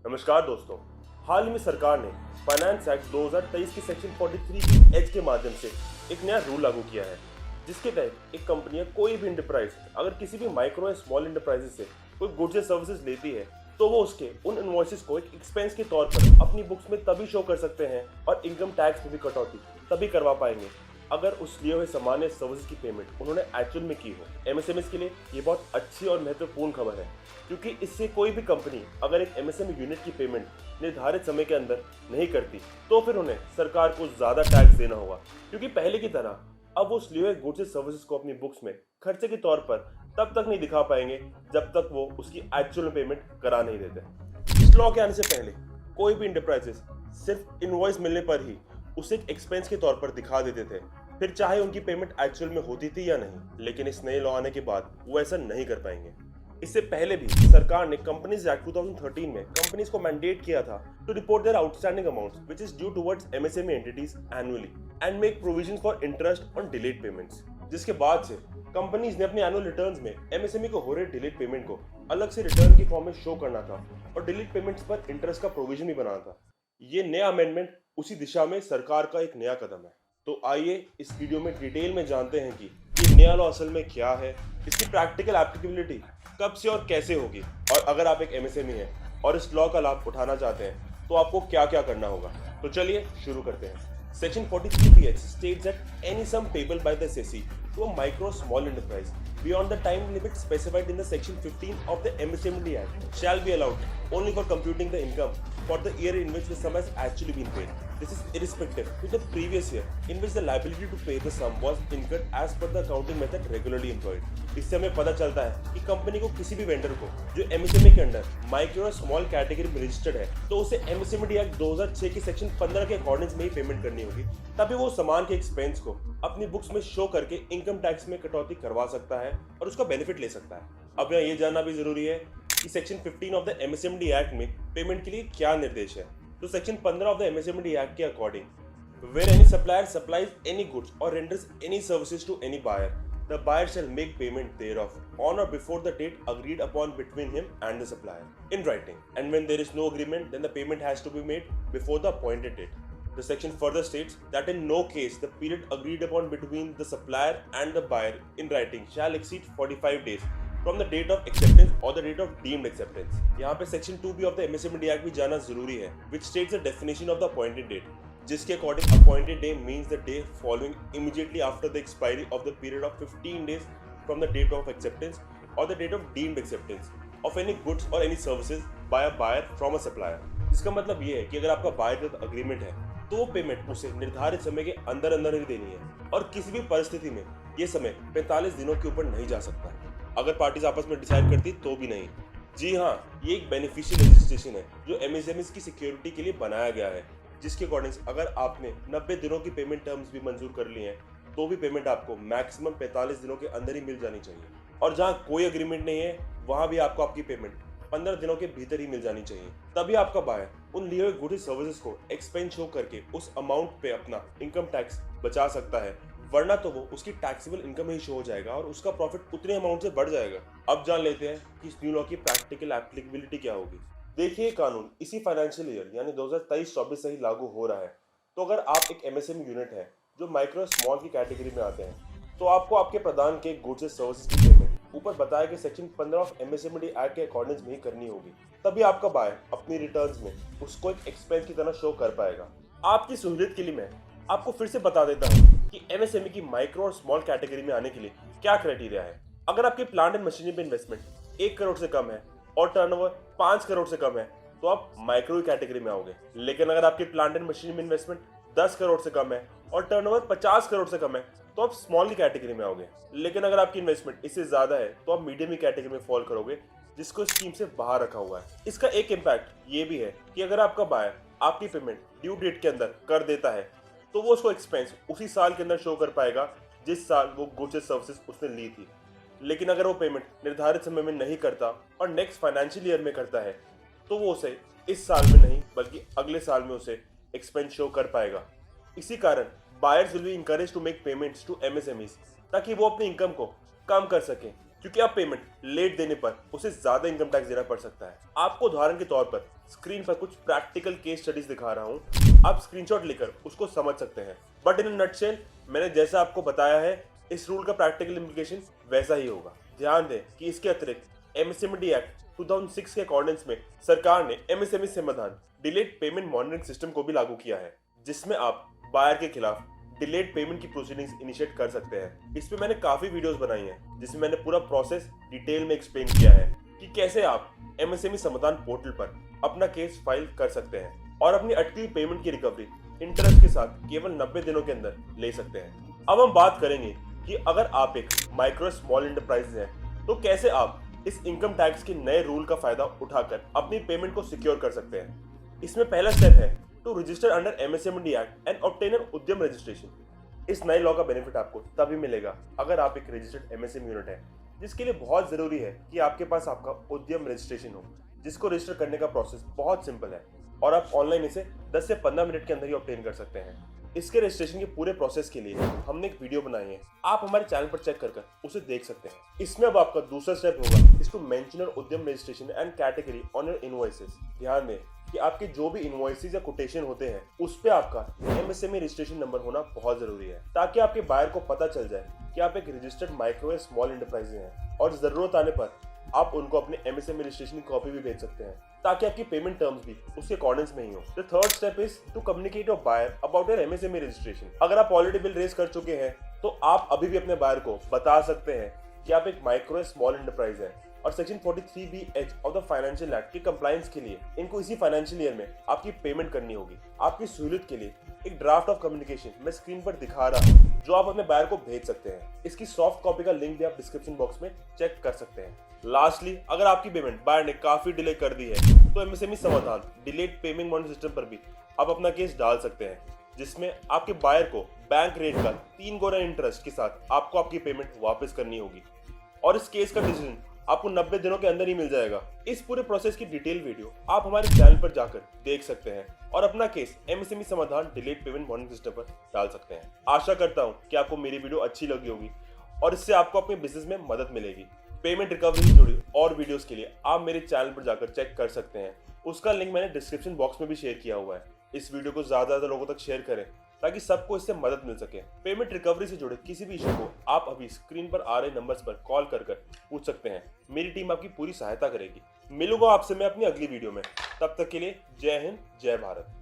नमस्कार दोस्तों। हाल ही में सरकार ने फाइनेंस एक्ट 2023 की सेक्शन 43 की एच के माध्यम से एक नया रूल लागू किया है, जिसके तहत एक कंपनी या कोई भी इंटरप्राइज अगर किसी भी माइक्रो या स्मॉल इंटरप्राइजेस से कोई गुड्स या सर्विसेज लेती है तो वो उसके उन इनवॉइसेस को एक एक्सपेंस के तौर पर अपनी बुक्स में तभी शो कर सकते हैं और इनकम टैक्स में भी कटौती तभी करवा पाएंगे अगर उस लिए हुए सामान या सर्विसेज की पेमेंट उन्होंने एक्चुअल में की हो। एमएसएमईज के लिए ये बहुत अच्छी और महत्वपूर्ण खबर है, क्योंकि इससे कोई भी कंपनी अगर एक एमएसएमई यूनिट की पेमेंट निर्धारित समय के अंदर नहीं करती तो फिर उन्हें सरकार को ज़्यादा टैक्स देना होगा, क्योंकि पहले की तरह अब वो उस लिए हुए गुड्स या सर्विसेज को अपनी बुक्स में खर्चे के तौर पर तब तक नहीं दिखा पाएंगे जब तक वो उसकी एक्चुअल पेमेंट करा नहीं देते। इस लॉ के आने से पहले कोई भी इंटरप्राइजेस सिर्फ इनवॉइस मिलने पर ही उसे एक एक्सपेंस के तौर पर दिखा देते थे, फिर चाहे उनकी पेमेंट एक्चुअल में होती थी या नहीं। लेकिन इस नए लॉ आने के बाद वो ऐसा नहीं कर पाएंगे। इससे पहले भी सरकार ने कंपनीज एक्ट 2013 में कंपनीज को मैंडेट किया था to report their outstanding amounts which is due towards MSME entities annually and make provisions for interest on delayed payments, जिसके बाद से कंपनीज ने अपने एनुअल रिटर्न्स में एमएसएमई को हो रहे डिलेड पेमेंट को अलग से रिटर्न की फॉर्म में शो करना था और डिलेड पेमेंट्स पर इंटरेस्ट का प्रोविजन भी बनाना था। ये नया अमेंडमेंट उसी दिशा में सरकार का एक नया कदम है। तो आइए इस वीडियो में डिटेल में जानते हैं कि ये नया लॉ असल में क्या है, इसकी प्रैक्टिकल एप्लीकेबिलिटी कब से और कैसे होगी, और अगर आप एक एमएसएमई हैं और इस लॉ का लाभ उठाना चाहते हैं तो आपको क्या क्या करना होगा। तो चलिए शुरू करते हैं। Section 43PH states that any sum payable by the SEC to a micro small enterprise beyond the time limit specified in the Section 15 of the MSME Act shall be allowed only for computing the income for the year in which the sum has actually been paid. This is irrespective to the previous year in which the liability to pay the sum was incurred as per the accounting method regularly employed. इससे हमें पता चलता है कि company को किसी भी vendor को जो एमएसएमई के अंडर माइक्रो और स्मॉल कैटेगरी में रजिस्टर्ड है तो उसे एमएसएमई एक्ट 2006 की सेक्शन 15 के अकॉर्डिंग में ही पेमेंट करनी होगी, तभी वो सामान के एक्सपेंस को अपनी बुक्स में शो करके इनकम टैक्स में कटौती करवा सकता है और उसका बेनिफिट ले सकता है। अब यहाँ ये जानना भी जरूरी है कि section 15 of the MSME act में पेमेंट के लिए क्या निर्देश है। तो section 15 of the MSME act के according where any supplier supplies any goods or renders any services to any buyer, the buyer shall make payment thereof on or before the date agreed upon between him and the supplier in writing, and when there is no agreement then the payment has to be made before the appointed date. The section further states that in no case the period agreed upon between the supplier and the buyer in writing shall exceed 45 days from the date of acceptance or the date of deemed acceptance. यहाँ पे section 2B of the MSME Act भी जाना जरूरी है, which states the definition of the appointed date, जिसके according appointed day means the day following immediately after the expiry of the period of 15 days from the date of acceptance or the date of deemed acceptance of any goods or any services by a buyer from a supplier. इसका मतलब ये है कि अगर आपका buyer के साथ agreement है तो पेमेंट उसे निर्धारित समय के अंदर अंदर ही देनी है और किसी भी परिस्थिति में ये समय 45 दिनों के ऊपर नहीं जा सकता, अगर पार्टीज आपस में डिसाइड करती तो भी नहीं। जी हाँ, ये एक बेनिफिशियल रजिस्ट्रेशन है जो एमएसएमईज की सिक्योरिटी के लिए बनाया गया है, जिसके अकॉर्डिंग अगर आपने 90 दिनों की पेमेंट टर्म्स भी मंजूर कर लिए हैं तो भी पेमेंट आपको मैक्सिमम 45 दिनों के अंदर ही मिल जानी चाहिए, और जहां कोई एग्रीमेंट नहीं है वहां भी आपको आपकी पेमेंट 15 दिनों के भीतर ही मिल जानी चाहिए। तभी आपका बायर उन लिए हुए गुड्स सर्विसेज को एक्सपेंस शो करके उस अमाउंट पे अपना इनकम टैक्स बचा सकता है, वरना तो वो उसकी टैक्सेबल इनकम ही शो हो जाएगा और उसका प्रॉफिट उतने अमाउंट से बढ़ जाएगा। अब जान लेते हैं कि इस न्यू लॉ की प्रैक्टिकल एप्लीकेबिलिटी क्या होगी। देखिए, कानून इसी फाइनेंशियल ईयर यानी 2023-24 से ही लागू हो रहा है। तो अगर आप एक एमएसएमई यूनिट है जो माइक्रो स्मॉल की कैटेगरी में आते हैं तो आपको आपके प्रदान के गुड्स या सर्विसेज की पेमेंट ऊपर बताए गए सेक्शन 15 ऑफ एमएसएमई एक्ट के अकॉर्डिंग में ही करनी होगी, तभी आपका बायर अपनी रिटर्न्स में उसको एक एक्सपेंस की तरह शो कर पाएगा। आपकी सहूलियत के लिए मैं आपको फिर से बता देता हूँ कि एमएसएमई की माइक्रो और स्मॉल कैटेगरी में आने के लिए क्या क्राइटेरिया है। अगर आपके प्लांट एंड मशीनरी में इन्वेस्टमेंट 1 करोड़ से कम है और टर्नओवर 5 करोड़ से कम है तो आप माइक्रो कैटेगरी में आओगे। लेकिन अगर आपकी प्लांट एंड मशीनरी में इन्वेस्टमेंट 10 करोड़ से कम है और टर्नओवर 50 करोड़ से कम है तो आप स्मॉल कैटेगरी में आओगे। लेकिन अगर आपकी इन्वेस्टमेंट इससे ज्यादा है तो आप मीडियम कैटेगरी में फॉल करोगे, जिसको स्कीम से बाहर रखा हुआ है। इसका एक इम्पैक्ट ये भी है कि अगर आपका बायर आपकी पेमेंट ड्यू डेट के अंदर कर देता है तो वो उसको एक्सपेंस उसी साल के अंदर शो कर पाएगा जिस साल वो गुड्स सर्विसेज उसने ली थी। लेकिन अगर वो पेमेंट निर्धारित समय में नहीं करता और नेक्स्ट फाइनेंशियल ईयर में करता है तो वो उसे इस साल में नहीं बल्कि अगले साल में उसे एक्सपेंस शो कर पाएगा। इसी कारण buyers will be encourage to make payments to MSMEs ताकि वो अपनी इनकम को कम कर सकें क्योंकि आप पेमेंट लेट देने पर उसे ज्यादा इनकम टैक्स देना पड़ सकता है। आपको उदाहरण के तौर पर स्क्रीन पर कुछ प्रैक्टिकल केस स्टडीज दिखा रहा हूँ, आप स्क्रीनशॉट लेकर उसको समझ सकते हैं। बट इन नटशेल मैंने जैसा आपको बताया है, इस रूल का प्रैक्टिकल इम्प्लीकेशन वैसा ही होगा। ध्यान दें कि इसके अतिरिक्त एमएसएमई एक्ट 2006 के अकॉर्डेंस में सरकार ने एमएसएमई समाधान डिलेड पेमेंट मॉनिटरिंग सिस्टम को भी लागू किया है, जिसमें आप बायर के खिलाफ डिलेड पेमेंट की प्रोसीडिंग्स इनिशिएट कर सकते हैं। इस पे मैंने काफी वीडियोस बनाई हैं जिसमें मैंने पूरा प्रोसेस डिटेल में एक्सप्लेन किया है कि कैसे आप एमएसएमई समाधान पोर्टल पर अपना केस फाइल कर सकते हैं और अपनी अटकी हुई पेमेंट की रिकवरी इंटरेस्ट के साथ केवल 90 दिनों के अंदर ले सकते हैं। अब हम बात करेंगे कि अगर आप एक माइक्रो स्मॉल एंटरप्राइज हैं तो कैसे आप इस इनकम टैक्स के नए रूल का फायदा उठाकर अपनी पेमेंट को सिक्योर कर सकते हैं। इसमें पहला स्टेप है to register under MSME act and obtain an Udyam registration. इस नए लॉ का बेनिफिट आपको तभी मिलेगा अगर आप एक रजिस्टर्ड एमएसएमई यूनिट है, जिसके लिए बहुत जरूरी है कि आपके पास आपका उद्यम रजिस्ट्रेशन हो, जिसको रजिस्टर करने का प्रोसेस बहुत सिंपल है और आप ऑनलाइन इसे 10 से 15 मिनट के अंदर ही ऑब्टेन कर सकते हैं। इसके रजिस्ट्रेशन के पूरे प्रोसेस के लिए हमने एक वीडियो बनाई है, आप हमारे चैनल पर चेक कर उसे देख सकते हैं। इसमें अब आपका दूसरा स्टेप होगा इस टू मेंशन योर उद्यम registration and category on your invoices. ध्यान दें कि आपके जो भी इनवॉइसेस या कोटेशन होते हैं उस पे आपका एमएसएमई रजिस्ट्रेशन नंबर होना बहुत जरूरी है, ताकि आपके बायर को पता चल जाए कि आप एक रजिस्टर्ड माइक्रो या स्मॉल एंटरप्राइज हैं और जरूरत आने पर आप उनको अपने एमएसएमई रजिस्ट्रेशन की कॉपी भी भेज सकते हैं, ताकि आपकी पेमेंट टर्म्स भी उसके अकॉर्डेंस में ही हो। The third step is to communicate your buyer about your MSME registration. अगर आप ऑलरेडी बिल रेज कर चुके हैं तो आप अभी भी अपने बायर को बता सकते हैं कि आप एक माइक्रो स्मॉल एंटरप्राइज है और section 43B(H) of the financial act के कंप्लायंस के लिए इनको इसी फाइनेंशियल ईयर में आपकी पेमेंट करनी होगी। आपकी सहूलियत के लिए एक ड्राफ्ट ऑफ कम्युनिकेशन मैं स्क्रीन पर दिखा रहा हूँ, जो आप अपने बायर को भेज सकते हैं। इसकी सॉफ्ट कॉपी का लिंक भी आप डिस्क्रिप्शन बॉक्स में चेक कर सकते हैं। लास्टली, अगर आपकी पेमेंट बायर ने काफी डिले कर दी है तो एमएसएमई समाधान डिलेड पेमेंट मॉनिटरिंग सिस्टम पर भी आप अपना केस डाल सकते हैं, जिसमें आपके बायर को बैंक रेट का 3 गुना इंटरेस्ट के साथ आपको आपकी पेमेंट वापस करनी होगी और इस केस का डिसीजन आपको 90 दिनों के अंदर ही मिल जाएगा। इस पूरे प्रोसेस की डिटेल वीडियो आप हमारे चैनल पर जाकर देख सकते हैं और अपना केस एमएसएमई समाधान डिलेड पेमेंट मॉनिटरिंग सिस्टम पर डाल सकते हैं। आशा करता हूं कि आपको मेरी वीडियो अच्छी लगी होगी और इससे आपको अपने बिजनेस में मदद मिलेगी। पेमेंट रिकवरी से जुड़ी और वीडियोस के लिए आप मेरे चैनल पर जाकर चेक कर सकते हैं, उसका लिंक मैंने डिस्क्रिप्शन बॉक्स में भी शेयर किया हुआ है। इस वीडियो को ज्यादा लोगों तक शेयर करें ताकि सबको इससे मदद मिल सके। पेमेंट रिकवरी से जुड़े किसी भी इशू को आप अभी स्क्रीन पर आ रहे नंबर्स पर कॉल कर पूछ सकते हैं। मेरी टीम आपकी पूरी सहायता करेगी। मिलूंगा आपसे मैं अपनी अगली वीडियो में, तब तक के लिए जय हिंद, जय भारत।